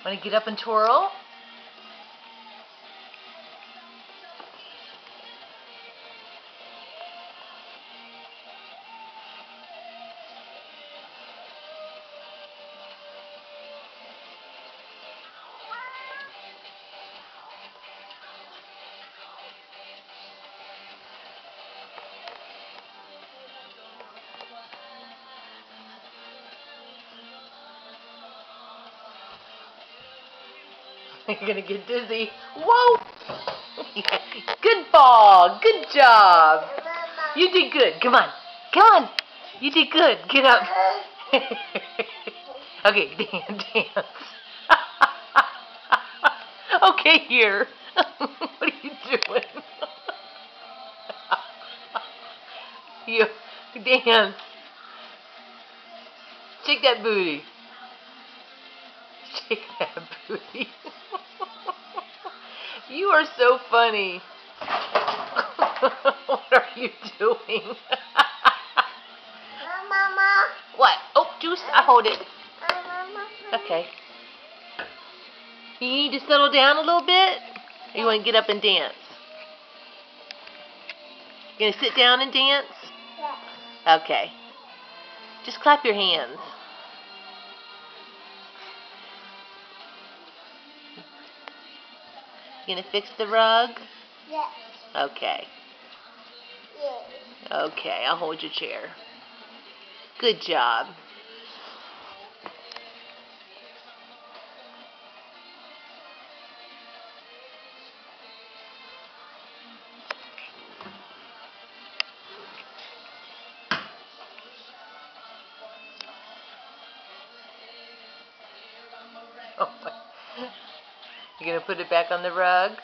Want to get up and twirl? You're gonna get dizzy. Whoa! Good ball. Good job. You did good. Come on. Come on. You did good. Get up. Okay, dance. Okay, here. What are you doing? You dance. Shake that booty. Shake that booty. You are so funny. What are you doing? Mama. What? Oh, juice. I hold it. Okay. You need to settle down a little bit? Or you want to get up and dance? You gonna sit down and dance? Yeah. Okay. Just clap your hands. You gonna fix the rug? Yes. Okay. Yes. Okay, I'll hold your chair. Good job. You gonna put it back on the rug?